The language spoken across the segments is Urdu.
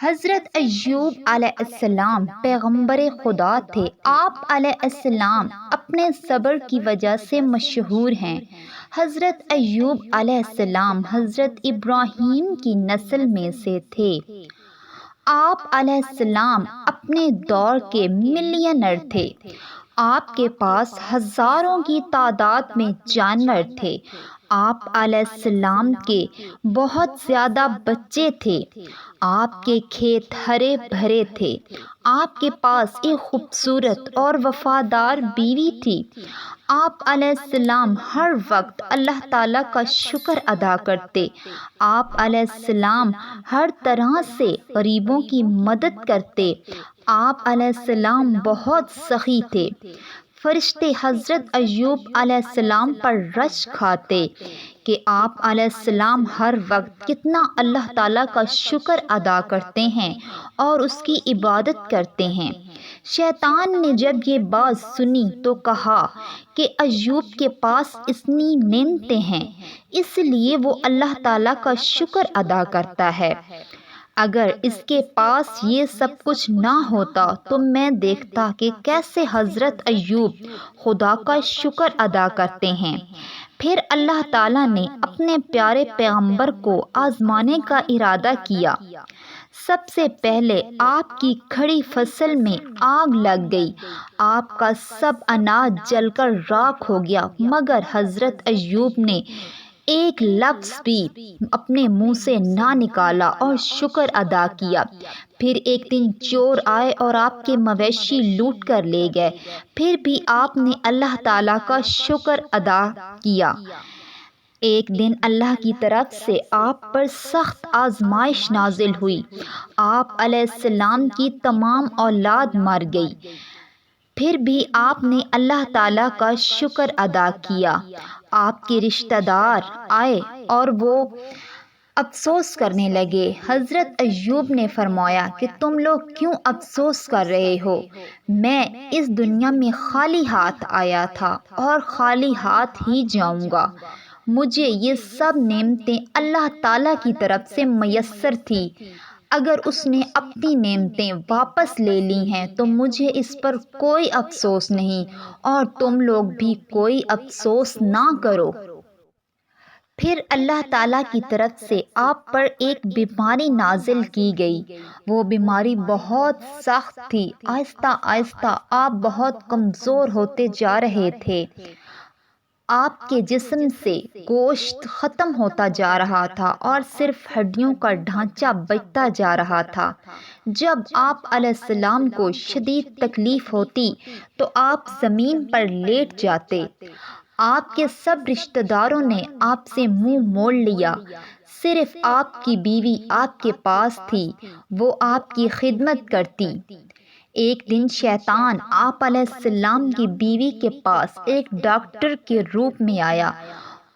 حضرت ایوب علیہ السلام پیغمبر خدا تھے۔ آپ علیہ السلام اپنے صبر کی وجہ سے مشہور ہیں۔ حضرت ایوب علیہ السلام حضرت ابراہیم کی نسل میں سے تھے۔ آپ علیہ السلام اپنے دور کے ملینئر تھے۔ آپ کے پاس ہزاروں کی تعداد میں جانور تھے۔ آپ علیہ السلام کے بہت زیادہ بچے تھے۔ آپ کے کھیت ہرے بھرے تھے۔ آپ کے پاس ایک خوبصورت اور وفادار بیوی تھی۔ آپ علیہ السلام ہر وقت اللہ تعالیٰ کا شکر ادا کرتے۔ آپ علیہ السلام ہر طرح سے غریبوں کی مدد کرتے۔ آپ علیہ السلام بہت سخی تھے۔ فرشتے حضرت ایوب علیہ السلام پر رشک کھاتے کہ آپ علیہ السلام ہر وقت کتنا اللہ تعالیٰ کا شکر ادا کرتے ہیں اور اس کی عبادت کرتے ہیں۔ شیطان نے جب یہ بات سنی تو کہا کہ ایوب کے پاس اتنی نعمتیں ہیں، اس لیے وہ اللہ تعالیٰ کا شکر ادا کرتا ہے۔ اگر اس کے پاس یہ سب کچھ نہ ہوتا تو میں دیکھتا کہ کیسے حضرت ایوب خدا کا شکر ادا کرتے ہیں۔ پھر اللہ تعالیٰ نے اپنے پیارے پیغمبر کو آزمانے کا ارادہ کیا۔ سب سے پہلے آپ کی کھڑی فصل میں آگ لگ گئی۔ آپ کا سب اناج جل کر راکھ ہو گیا، مگر حضرت ایوب نے ایک لفظ بھی اپنے منہ سے نہ نکالا اور شکر ادا کیا۔ پھر ایک دن چور آئے اور آپ کے مویشی لوٹ کر لے گئے، پھر بھی آپ نے اللہ تعالیٰ کا شکر ادا کیا۔ ایک دن اللہ کی طرف سے آپ پر سخت آزمائش نازل ہوئی۔ آپ علیہ السلام کی تمام اولاد مر گئی، پھر بھی آپ نے اللہ تعالیٰ کا شکر ادا کیا۔ آپ کے رشتہ دار آئے اور وہ افسوس کرنے لگے۔ حضرت ایوب نے فرمایا کہ تم لوگ کیوں افسوس کر رہے ہو؟ میں اس دنیا میں خالی ہاتھ آیا تھا اور خالی ہاتھ ہی جاؤں گا۔ مجھے یہ سب نعمتیں اللہ تعالیٰ کی طرف سے میسر تھی۔ اگر اس نے اپنی نعمتیں واپس لے لی ہیں تو مجھے اس پر کوئی افسوس نہیں، اور تم لوگ بھی کوئی افسوس نہ کرو۔ پھر اللہ تعالیٰ کی طرف سے آپ پر ایک بیماری نازل کی گئی۔ وہ بیماری بہت سخت تھی۔ آہستہ آہستہ آپ بہت کمزور ہوتے جا رہے تھے۔ آپ کے جسم سے گوشت ختم ہوتا جا رہا تھا اور صرف ہڈیوں کا ڈھانچہ بچتا جا رہا تھا۔ جب آپ علیہ السلام کو شدید تکلیف ہوتی تو آپ زمین پر لیٹ جاتے۔ آپ کے سب رشتہ داروں نے آپ سے منہ موڑ لیا۔ صرف آپ کی بیوی آپ کے پاس تھی، وہ آپ کی خدمت کرتی۔ ایک دن شیطان آپ علیہ السلام کی بیوی کے پاس ایک ڈاکٹر کے روپ میں آیا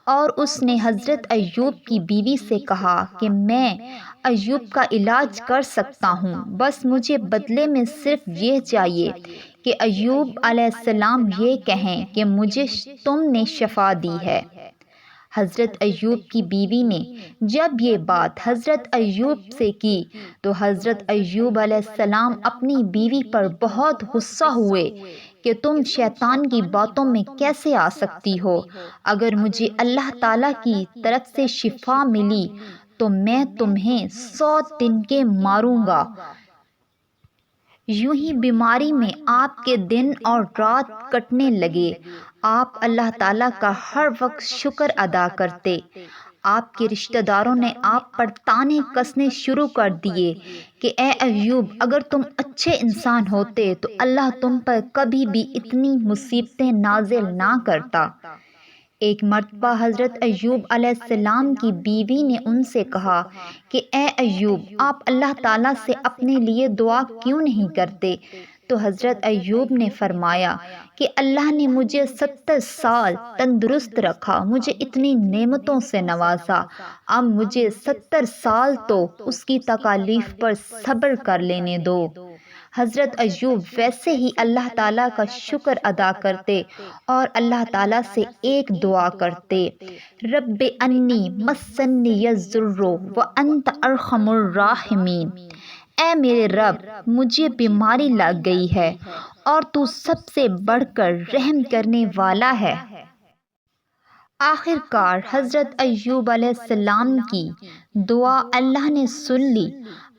اور اس نے حضرت ایوب کی بیوی سے کہا کہ میں ایوب کا علاج کر سکتا ہوں، بس مجھے بدلے میں صرف یہ چاہیے کہ ایوب علیہ السلام یہ کہیں کہ مجھے تم نے شفا دی ہے۔ حضرت ایوب کی بیوی نے جب یہ بات حضرت ایوب سے کی تو حضرت ایوب علیہ السلام اپنی بیوی پر بہت غصہ ہوئے کہ تم شیطان کی باتوں میں کیسے آ سکتی ہو؟ اگر مجھے اللہ تعالیٰ کی طرف سے شفا ملی تو میں تمہیں 100 تنکے ماروں گا۔ یوں ہی بیماری میں آپ کے دن اور رات کٹنے لگے۔ آپ اللہ تعالیٰ کا ہر وقت شکر ادا کرتے۔ آپ کے رشتہ داروں نے آپ پر طعنے کسنے شروع کر دیے کہ اے ایوب، اگر تم اچھے انسان ہوتے تو اللہ تم پر کبھی بھی اتنی مصیبتیں نازل نہ کرتا۔ ایک مرتبہ حضرت ایوب علیہ السلام کی بیوی نے ان سے کہا کہ اے ایوب، آپ اللہ تعالیٰ سے اپنے لیے دعا کیوں نہیں کرتے؟ تو حضرت ایوب نے فرمایا کہ اللہ نے مجھے 70 سال تندرست رکھا، مجھے اتنی نعمتوں سے نوازا، اب مجھے 70 سال تو اس کی تکالیف پر صبر کر لینے دو۔ حضرت ایوب ویسے ہی اللہ تعالیٰ کا شکر ادا کرتے اور اللہ تعالیٰ سے ایک دعا کرتے، رب انی مسنی الضر وانت ارحم الراحمین، اے میرے رب، مجھے بیماری لگ گئی ہے اور تو سب سے بڑھ کر رحم کرنے والا ہے۔ آخر کار حضرت ایوب علیہ السلام کی دعا اللہ نے سن لی۔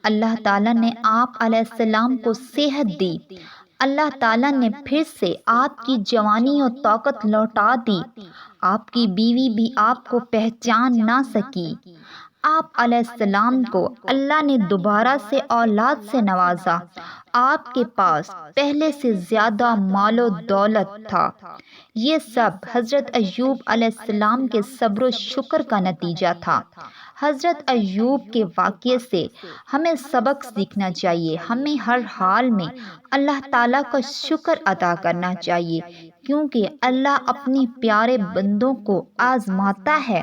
اللہ تعالیٰ نے آپ علیہ السلام کو صحت دی۔ اللہ تعالیٰ نے پھر سے آپ کی جوانی اور طاقت لوٹا دی۔ آپ کی بیوی بھی آپ کو پہچان نہ سکی۔ آپ علیہ السلام کو اللہ نے دوبارہ سے اولاد سے نوازا۔ آپ کے پاس پہلے سے زیادہ مال و دولت تھا۔ یہ سب حضرت ایوب علیہ السلام کے صبر و شکر کا نتیجہ تھا۔ حضرت ایوب کے واقعے سے ہمیں سبق سیکھنا چاہیے۔ ہمیں ہر حال میں اللہ تعالیٰ کا شکر ادا کرنا چاہیے، کیونکہ اللہ اپنے پیارے بندوں کو آزماتا ہے۔